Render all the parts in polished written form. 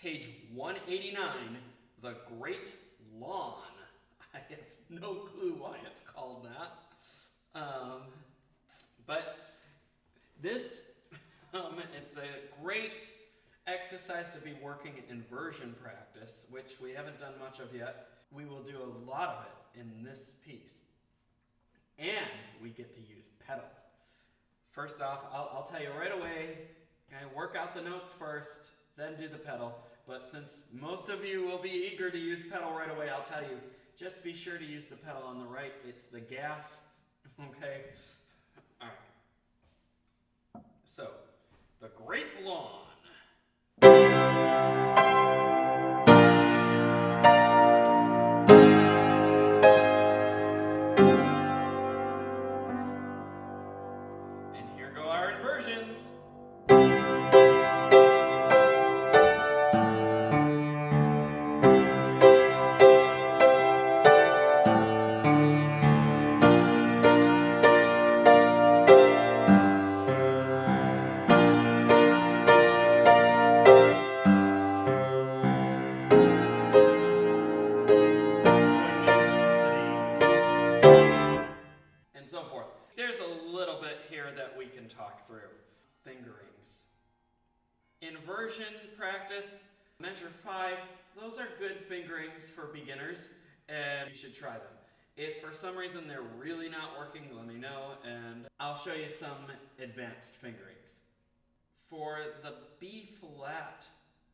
page 189, The Great Lawn. I have no clue why it's called that. But this, it's a great exercise to be working in version practice, which we haven't done much of yet. We will do a lot of it in this piece. And we get to use pedal. First off, I'll tell you right away, okay, work out the notes first, then do the pedal. But since most of you will be eager to use pedal right away, I'll tell you, just be sure to use the pedal on the right. It's the gas, okay? All right. So, The Great Lawn. And here go our inversions. And so forth. There's a little bit here that we can talk through. Fingerings. Inversion practice, measure 5, those are good fingerings for beginners, and you should try them. If for some reason they're really not working, let me know, and I'll show you some advanced fingerings. For the B flat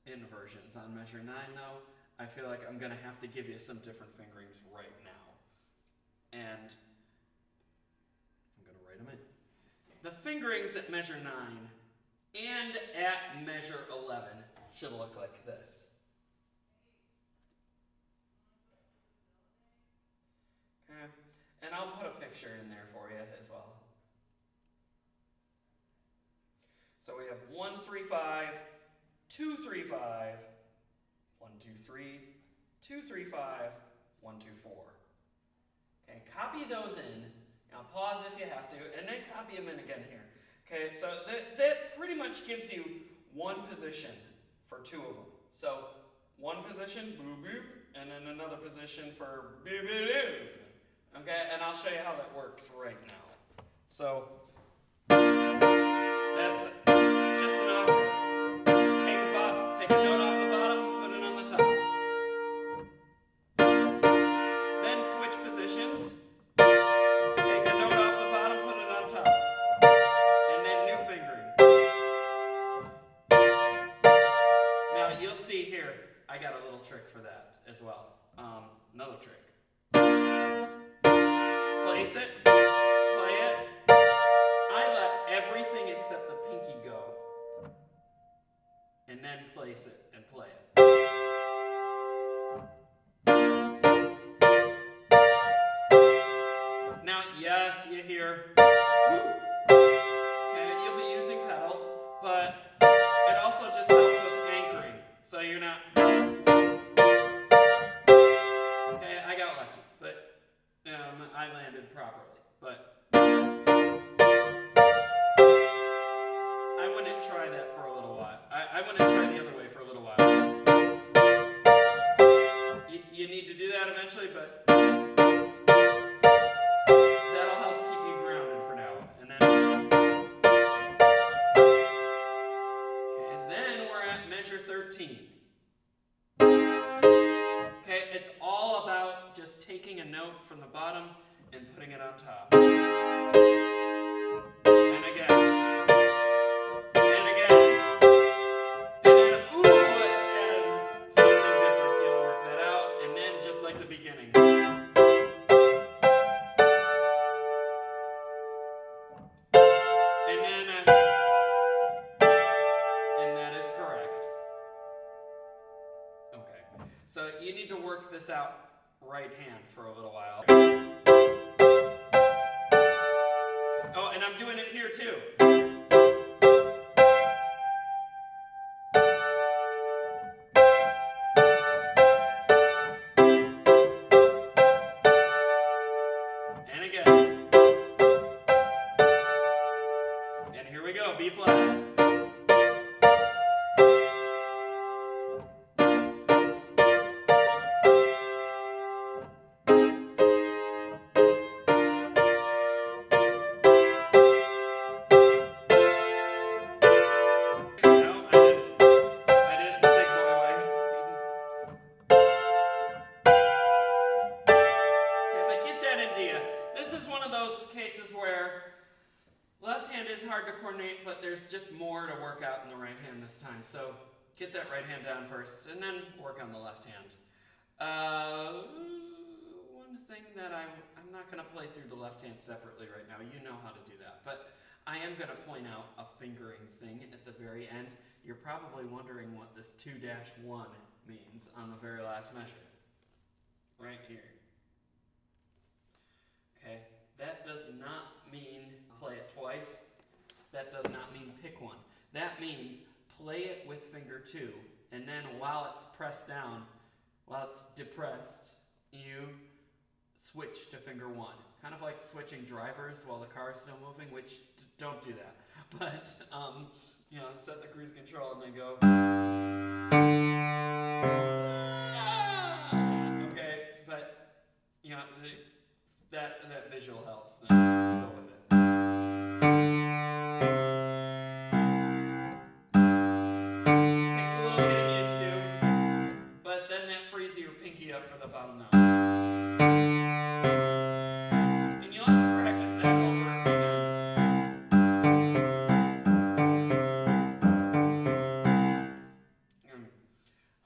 inversions on measure 9 though, I feel like I'm going to have to give you some different fingerings right now. And I'm going to write them in. The fingerings at measure 9 and at measure 11 should look like this. Okay. And I'll put a picture in there for you as well. So we have 1, 3, 5, 2, 3, 5, 1, 2, 3, 2, 3, 5, 1, 2, 4. Okay, copy those in. Now pause if you have to, and then copy them in again here. Okay, so that pretty much gives you one position for 2 of them. So one position, boop boop, and then another position for boop boop boop. Okay, and I'll show you how that works right now. So that's it. It's just an octave. Take a note off the bottom, put it on the top. Then switch positions. Take a note off the bottom, put it on top. And then new fingering. Now you'll see here, I got a little trick for that as well. Another trick. Place it, play it. I let everything except the pinky go. And then place it and play it. Now, yes, you hear, okay, you'll be using pedal, but it also just helps with anchoring, so you're not, okay, I got lucky, but I landed properly, but I wouldn't try that for a little while. I wouldn't try the other way for a little while. You need to do that eventually, but that'll help keep you grounded for now. And then we're at measure 13. Okay, it's all about just taking a note from the bottom and putting it on top. And again. And again. And then, ooh, let's add something different. You'll work that out. And then just like the beginning. And then, and that is correct. Okay, so you need to work this out right hand for a little while. Oh, and I'm doing it here too. And again. And here we go, B flat. to coordinate, but there's just more to work out in the right hand this time. So get that right hand down first, and then work on the left hand. One thing that I'm not going to play through the left hand separately right now. You know how to do that. But I am going to point out a fingering thing at the very end. You're probably wondering what this 2-1 means on the very last measure. Right here. Okay, that does not mean play it twice. That does not mean pick one. That means play it with finger 2, and then while it's pressed down, while it's depressed, you switch to finger 1. Kind of like switching drivers while the car is still moving, which don't do that. But, you know, set the cruise control and then go. Okay, but, you know, that visual helps. Then go with it. Takes a little getting used to, but then that frees your pinky up for the bottom note. And you'll have to practice that over a few times.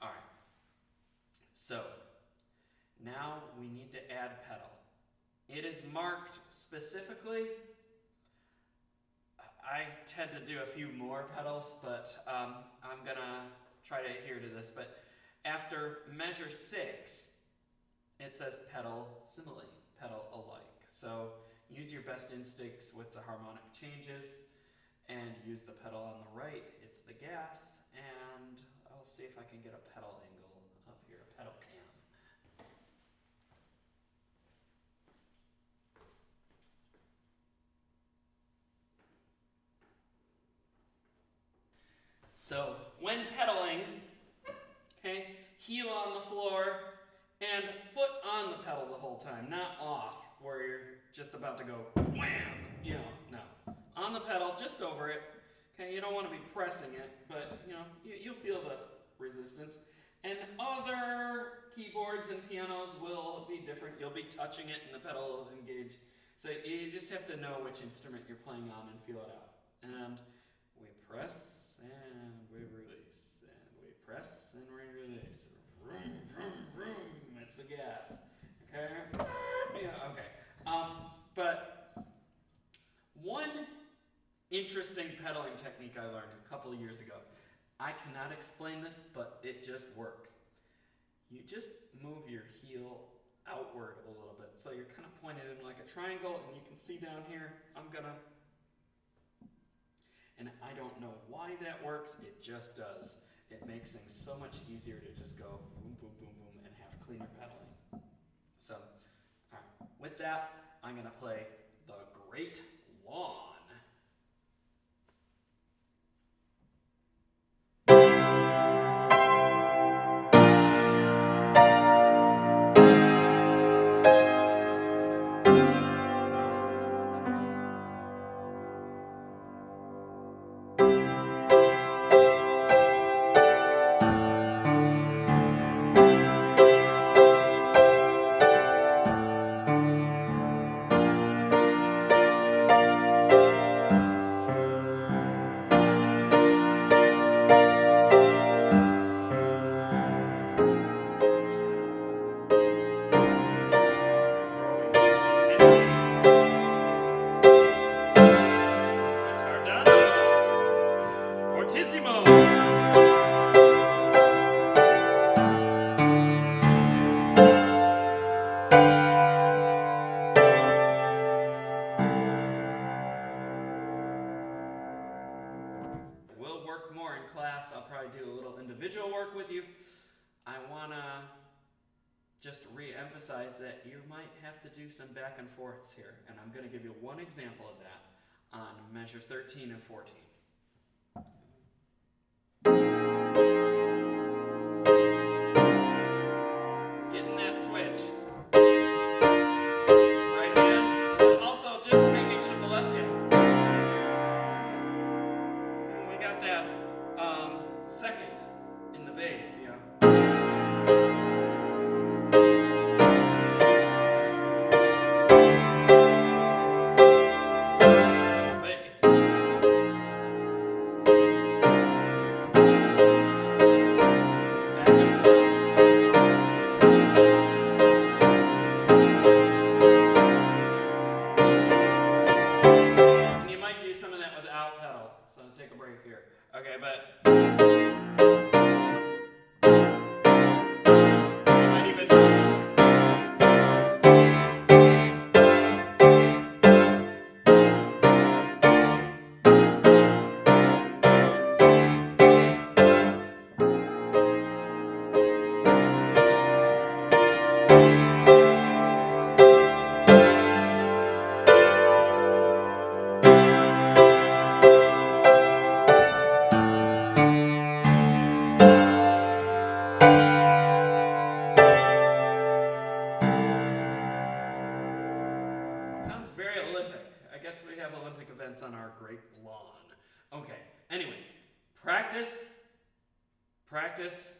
Alright. So, now we need to add pedal. It is marked specifically. I tend to do a few more pedals, but I'm going to try to adhere to this. But after measure 6, it says pedal simile, pedal alike. So use your best instincts with the harmonic changes and use the pedal on the right. It's the gas, and I'll see if I can get a pedal angle up here, a pedal cam. So, when pedaling, okay, heel on the floor and foot on the pedal the whole time, not off, where you're just about to go wham, you know, no. On the pedal, just over it, okay, you don't want to be pressing it, but, you know, you'll feel the resistance. And other keyboards and pianos will be different. You'll be touching it and the pedal will engage. So you just have to know which instrument you're playing on and feel it out. And we press. And we release, and we press, and we release. Vroom, vroom, vroom. It's the gas. Okay? Yeah, okay. But one interesting pedaling technique I learned a couple of years ago. I cannot explain this, but it just works. You just move your heel outward a little bit. So you're kind of pointed in like a triangle, and you can see down here, I'm gonna. And I don't know why that works, it just does. It makes things so much easier to just go boom, boom, boom, boom, and have cleaner pedaling. So, all right, with that, I'm gonna play The Great Lawn. I'll probably do a little individual work with you. I want to just re-emphasize that you might have to do some back and forths here, and I'm going to give you one example of that on measure 13 and 14. Getting that switch. Right hand, also just making sure the left hand. And we got that second in the bass, you know. But So I'll take a break here. Okay, but you might even. Sounds very Olympic. I guess we have Olympic events on our great lawn. Okay, anyway, practice, practice,